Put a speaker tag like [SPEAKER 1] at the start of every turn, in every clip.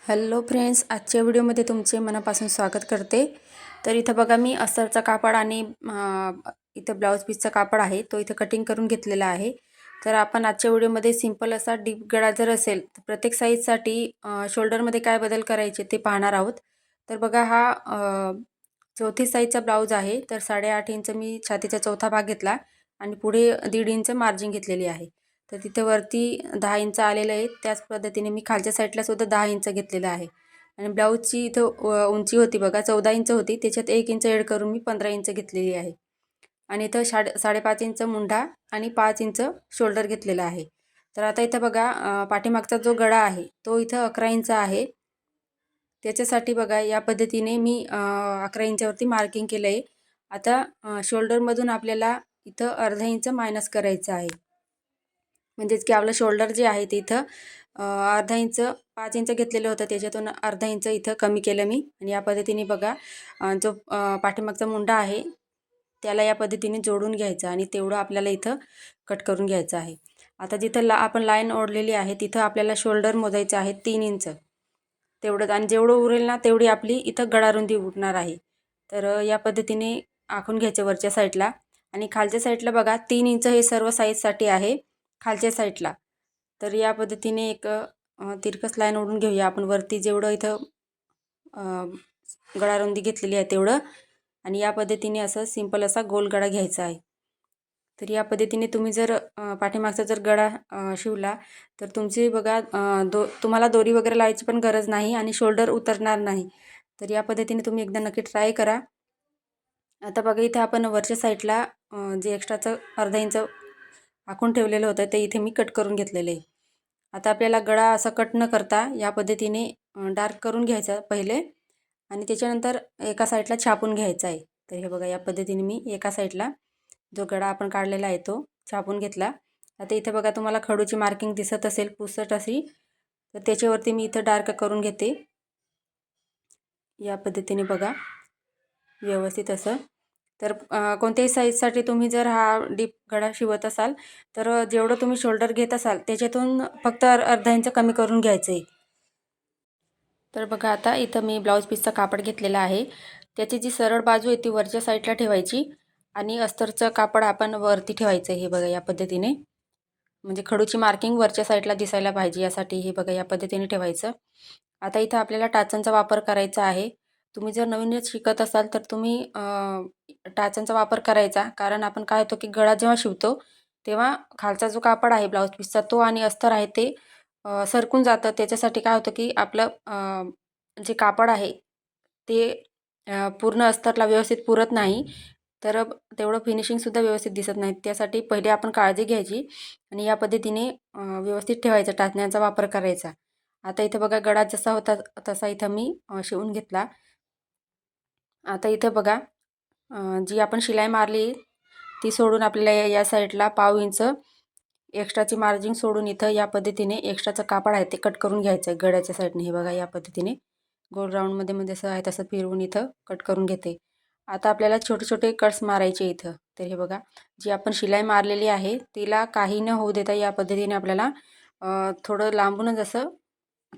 [SPEAKER 1] Hello friends, आजच्या व्हिडिओमध्ये तुमचे मनापासून स्वागत करते। तर इथं बघा मी अस्तरचा कापड आणि इथं ब्लाऊज पीसचा कापड आहे तो इथं कटिंग करून घेतलेला आहे। तर आपण आजच्या व्हिडिओमध्ये सिंपल असा डीप गळा जर असेल तर प्रत्येक साईजसाठी शोल्डरमध्ये काय बदल करायचे ते पाहणार आहोत। तर बघा हा चौथी साईजचा ब्लाऊज आहे। तर 8.5 इंच मी छातीचा चौथा भाग घेतला आणि पुढे 1.5 इंच मार्जिन घेतलेली आहे। तर तिथे वरती 10 इंच आलेलं आहे। त्याच पद्धतीने मी खालच्या साईडला सुद्धा 10 इंच घेतलेलं आहे आणि ब्लाऊजची इथं उंची होती बघा 14 इंच होती, त्याच्यात 1 इंच ॲड करून मी 15 इंच घेतलेली आहे आणि इथं 5.5 इंच मुंढा आणि 5 इंच शोल्डर घेतलेला आहे। तर आता इथं बघा पाठीमागचा जो गळा आहे तो इथं 11 इंच आहे। त्याच्यासाठी बघा या पद्धतीने मी 11 इंचावरती मार्किंग केलं आहे। आता शोल्डरमधून आपल्याला इथं अर्धा इंच मायनस करायचं आहे, म्हणजेच की आपलं शोल्डर जे आहे ते इथं अर्धा इंच 5 इंच घेतलेलं होतं, त्याच्यातून अर्धा इंच इथं कमी केलं मी आणि या पद्धतीने बघा जो पाठीमागचा मुंडा आहे त्याला या पद्धतीने जोडून घ्यायचा आणि तेवढं आपल्याला इथं कट करून घ्यायचं आहे। आता जिथं आपण लाईन ओढलेली आहे तिथं आपल्याला शोल्डर मोजायचं आहे 3 इंच तेवढंच आणि जेवढं उरेल ना तेवढी आपली इथं गळारुंदी उठणार आहे। तर या पद्धतीने आखून घ्यायचं वरच्या साईडला आणि खालच्या साईडला बघा 3 इंच हे सर्व साईजसाठी आहे खालच्या साईडला। तर या पद्धतीने एक तिरकस लाईन ओढून घेऊया आपण वरती जेवढं इथं गळारुंदी घेतलेली आहे तेवढं आणि या पद्धतीने असं सिंपल असा गोल गळा घ्यायचा आहे। तर या पद्धतीने तुम्ही जर पाठीमागचा जर गळा शिवला तर तुमची बघा तुम्हाला दोरी वगैरे लावायची पण गरज नाही आणि शोल्डर उतरणार नाही। तर या पद्धतीने तुम्ही एकदा नक्की ट्राय करा। आता बघा इथे आपण वरच्या साईडला जे एक्स्ट्राचं अर्धा इंच आखून ठेवलेलं होतं ते इथे मी कट करून घेतलेलं आहे। आता आपल्याला गळा असा कट न करता या पद्धतीने डार्क करून घ्यायचा पहिले आणि त्याच्यानंतर एका साईडला छापून घ्यायचा आहे। तर हे बघा या पद्धतीने मी एका साईडला जो गळा आपण काढलेला आहे तो छापून घेतला। आता इथे बघा तुम्हाला खडूची मार्किंग दिसत असेल पुसट अशी, तर त्याच्यावरती मी इथं डार्क करून घेते या पद्धतीने बघा व्यवस्थित असं। तर कोणत्याही साईजसाठी तुम्ही जर हा डीप गळा शिवत असाल तर जेवढं तुम्ही शोल्डर घेत असाल त्याच्यातून फक्त अर्धा इंच कमी करून घ्यायचं आहे। तर बघा आता इथं मी ब्लाऊज पीसचा कापड घेतलेला आहे, त्याची जी सरळ बाजू आहे ती वरच्या साईडला ठेवायची आणि अस्तरचं कापड आपण वरती ठेवायचं आहे। हे बघा या पद्धतीने, म्हणजे खडूची मार्किंग वरच्या साईडला दिसायला पाहिजे यासाठी हे बघा या पद्धतीने ठेवायचं। आता इथं आपल्याला टाचांचा वापर करायचा आहे। तुम्ही जर नवीनच शिकत असाल तर तुम्ही टाचांचा वापर करायचा, कारण आपण काय होतं की गळा जेव्हा शिवतो तेव्हा खालचा जो कापड आहे ब्लाऊज पीसचा तो आणि अस्तर आहे ते सरकून जातं। त्याच्यासाठी काय होतं की आपलं जे कापड आहे ते पूर्ण अस्तरला व्यवस्थित पुरत नाही, तर तेवढं फिनिशिंगसुद्धा व्यवस्थित दिसत नाही। त्यासाठी पहिले आपण काळजी घ्यायची आणि या पद्धतीने व्यवस्थित ठेवायचा, टाचण्यांचा वापर करायचा। आता इथं बघा गळा जसा होता तसा इथं मी शिवून घेतला। आता इथं बघा जी आपण शिलाई मारली ती सोडून आपल्याला या साईडला पाव इंच एक्स्ट्राची मार्जिन सोडून इथं या पद्धतीने एक्स्ट्राचं कापड आहे ते कट करून घ्यायचं आहे गळ्याच्या साईडने। हे बघा या पद्धतीने गोल राऊंडमध्ये जसं आहे तसं फिरवून इथं कट करून घेते। आता आपल्याला छोटे छोटे कट्स मारायचे इथं। तर हे बघा जी आपण शिलाई मारलेली आहे तिला काही न होऊ देता या पद्धतीने आपल्याला थोडं लांबूनच असं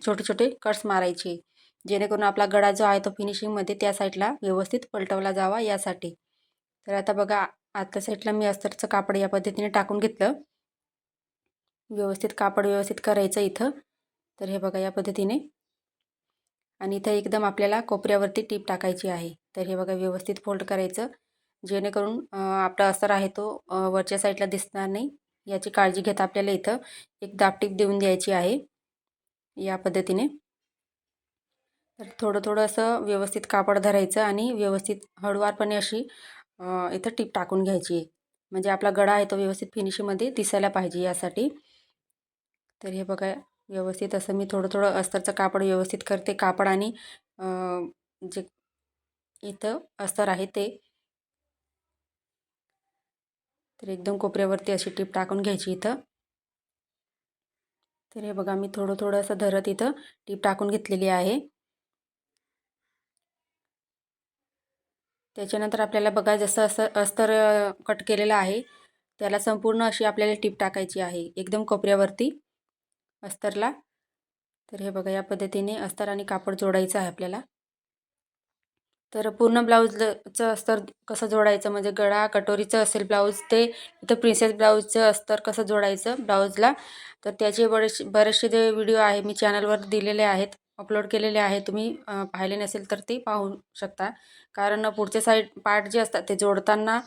[SPEAKER 1] छोटे छोटे कट्स मारायचे, जेणेकरून आपला गळा जो आहे तो फिनिशिंगमध्ये त्या साईडला व्यवस्थित पलटवला जावा यासाठी। तर आता बघा आतल्या साईडला मी अस्तरचं कापड या पद्धतीने टाकून घेतलं, व्यवस्थित कापड व्यवस्थित करायचं इथं। तर हे बघा या पद्धतीने आणि इथं एकदम आपल्याला कोपऱ्यावरती टीप टाकायची आहे। तर हे बघा व्यवस्थित फोल्ड करायचं, जेणेकरून आपला अस्तर आहे तो वरच्या साईडला दिसणार नाही याची काळजी घेता आपल्याला इथं एक दाबटीप देऊन द्यायची आहे या पद्धतीने। तर थोडं थोडं असं व्यवस्थित कापड धरायचं आणि व्यवस्थित हळूवारपणे अशी इथं टीप टाकून घ्यायची आहे, म्हणजे आपला गळा आहे तो व्यवस्थित फिनिशिंगमध्ये दिसायला पाहिजे यासाठी। तर हे बघा व्यवस्थित असं मी थोडं थोडं अस्तरचं कापड व्यवस्थित करते, कापड आणि जे इथं अस्तर आहे ते। तर एकदम कोपऱ्यावरती अशी टीप टाकून घ्यायची इथं। तर हे बघा मी थोडं थोडं असं धरत इथं टीप टाकून घेतलेली आहे। त्याच्यानंतर आपल्याला बघा जसं असं अस्तर कट केलेलं आहे त्याला संपूर्ण अशी आपल्याला टीप टाकायची आहे एकदम कोपऱ्यावरती अस्तरला। तर हे बघा, या पद्धतीने अस्तर आणि कापड जोडायचं आहे आपल्याला. तर पूर्ण ब्लाऊजचं अस्तर कसं जोडायचं, म्हणजे गळा कटोरीचं असेल ब्लाऊज ते इथं प्रिन्सेस ब्लाऊजचं अस्तर कसं जोडायचं ब्लाऊजला, तर त्याचे बरेचसे जे व्हिडिओ आहे मी चॅनलवर दिलेले आहेत, अपलोड केलेले आहे. तुम्ही पाहिले नसेल तर ते पाहू शकता. कारण पुढचे साईड पार्ट जे असतात ते जोडताना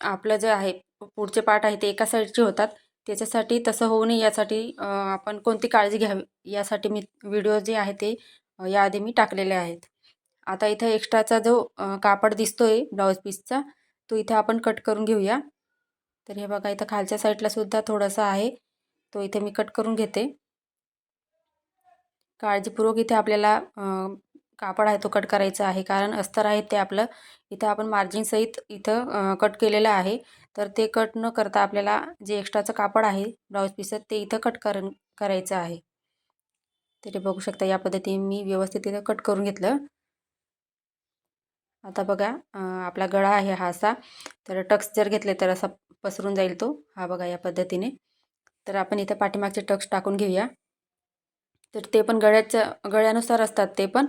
[SPEAKER 1] आपलं जे आहे पुढचे पार्ट आहे ते एका साईडचे होतात. त्याच्यासाठी तसं होऊ नये यासाठी आपण कोणती काळजी घ्यावी यासाठी मी व्हिडिओ जे आहे ते याआधी मी टाकलेले आहेत. आता इथं एक्स्ट्राचा जो कापड दिसतोय ब्लाऊज पीसचा, तो इथे आपण कट करून घेऊया. तर हे बघा, इथं खालच्या साईडला सुद्धा थोडासा आहे, तो इथे मी कट करून घेते. काळजीपूर्वक इथे आपल्याला कापड आहे तो कट करायचा आहे, कारण अस्तर आहे ते आपलं इथं आपण मार्जिनसहित इथं कट केलेलं आहे. तर ते कट न करता आपल्याला जे एक्स्ट्राचं कापड आहे ब्लाऊज पीसचं ते इथं कट करायचं आहे. तर ते बघू शकता, या पद्धतीने मी व्यवस्थित इथं कट करून घेतलं. आता बघा, आपला गळा आहे हा असा, तर टक्स जर घेतले तर असा पसरून जाईल तो. हा बघा, या पद्धतीने. तर आपण इथं पाठीमागचे टक्स टाकून घेऊया. तर ते पण गळ्यानुसार असतात ते पण.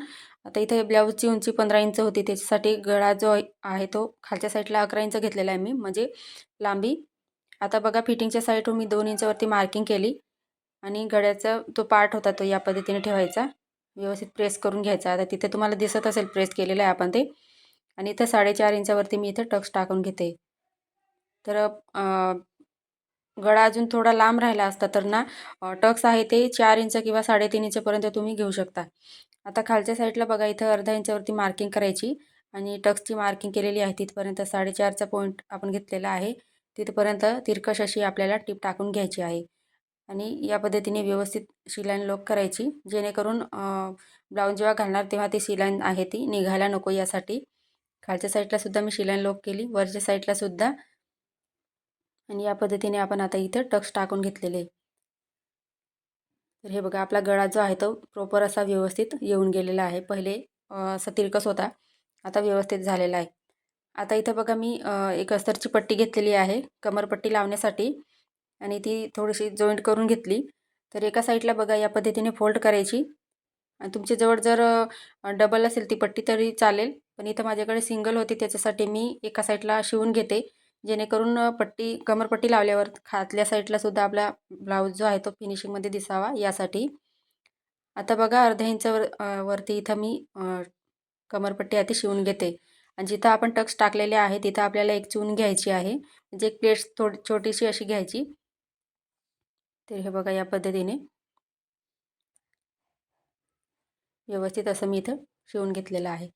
[SPEAKER 1] आता इथे ब्लाऊजची उंची 15 इंच होती, त्याच्यासाठी गळा जो आहे तो खालच्या साईडला 11 इंच घेतलेला आहे मी, म्हणजे लांबी. आता बघा, फिटिंगच्या साईडहून मी 2 इंचावरती मार्किंग केली आणि गळ्याचा तो पार्ट होता तो या पद्धतीने ठेवायचा. व्यवस्थित प्रेस करून घ्यायचा. आता तिथे तुम्हाला दिसत असेल प्रेस केलेलं आहे आपण ते. आणि इथं 4.5 इंचावरती मी इथं टक्स टाकून घेते. तर गळा अजून थोडा लांब राहिला असता तर ना टक्स आहे ते 4 इंच किंवा 3.5 इंचपर्यंत तुम्ही घेऊ शकता. आता खालच्या साईडला बघा, इथं अर्धा इंचावरती मार्किंग करायची आणि टक्सची मार्किंग केलेली आहे तिथपर्यंत 4.5चा पॉईंट आपण घेतलेला आहे. तिथपर्यंत तिरकस अशी आपल्याला टीप टाकून घ्यायची आहे आणि या पद्धतीने व्यवस्थित शिलाईन लॉक करायची, जेणेकरून ब्लाऊज जेव्हा घालणार तेव्हा ती शिलाईन आहे ती निघायला नको यासाठी. खालच्या साईडला सुद्धा मी शिलाईन लॉक केली, वरच्या साईडला सुद्धा. आणि या पद्धतीने आपण आता इथं टक्स टाकून घेतलेले. तर हे बघा, आपला गळा जो आहे तो प्रॉपर असा व्यवस्थित येऊन गेलेला आहे. पहिले असा तिरकस होता, आता व्यवस्थित झालेला आहे. आता इथं बघा, मी एक अस्तरची पट्टी घेतलेली आहे कमरपट्टी लावण्यासाठी आणि ती थोडीशी जॉईंट करून घेतली. तर एका साईडला बघा, या पद्धतीने फोल्ड करायची आणि तुमच्याजवळ जर डबल असेल ती पट्टी तरी चालेल, पण इथं माझ्याकडे सिंगल होती त्याच्यासाठी मी एका साईडला शिवून घेते, जेणेकरून कमरपट्टी लावल्यावर खातल्या साईडला सुद्धा आपला ब्लाऊज जो आहे तो फिनिशिंगमध्ये दिसावा यासाठी. आता बघा, अर्ध्या इंचावर वरती इथं मी कमरपट्टी आधी शिवून घेते आणि जिथं आपण टक्स टाकलेले आहे तिथं आपल्याला एक चून घ्यायची आहे, म्हणजे एक प्लेट छोटीशी अशी घ्यायची. तर हे बघा, या पद्धतीने व्यवस्थित असं मी इथं शिवून घेतलेलं आहे.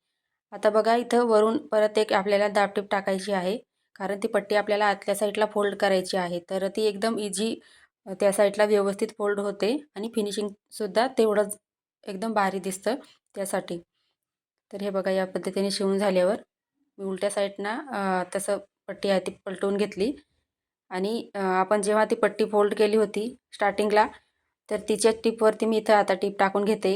[SPEAKER 1] आता बघा, इथं वरून परत एक आपल्याला दाबटीप टाकायची आहे, कारण ती पट्टी आपल्याला आतल्या साईडला फोल्ड करायची आहे. तर ती एकदम इझी त्या साईडला व्यवस्थित फोल्ड होते आणि फिनिशिंगसुद्धा तेवढंच एकदम भारी दिसतं त्यासाठी. तर हे बघा, या पद्धतीने शिवून झाल्यावर मी उलट्या साईडनं तसं पट्टी आहे ती पलटवून घेतली आणि आपण जेव्हा ती पट्टी फोल्ड केली होती स्टार्टिंगला, तर तिच्या टिपवरती मी इथं आता टीप टाकून घेते,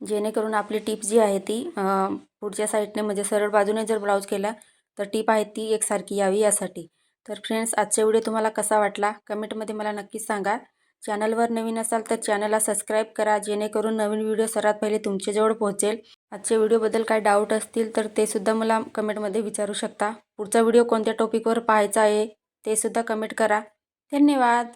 [SPEAKER 1] जेणेकरून आपली टीप जी आहे ती पुढच्या साईडने, म्हणजे सरळ बाजूने जर ब्लाऊज केला तर टीप आहे ती एकसारखी यावी यासाठी. तर फ्रेंड्स, आजचा व्हिडिओ तुम्हाला कसा वाटला कमेंटमध्ये मला नक्कीच सांगा. चॅनलवर नवीन असाल तर चॅनलला सबस्क्राईब करा, जेणेकरून नवीन व्हिडिओ सर्वात पहिले तुमच्याजवळ पोहोचेल. आजच्या व्हिडिओबद्दल काय डाऊट असतील तर ते सुद्धा मला कमेंटमध्ये विचारू शकता. पुढचा व्हिडिओ कोणत्या टॉपिकवर पाहायचा आहे ते सुद्धा कमेंट करा. धन्यवाद.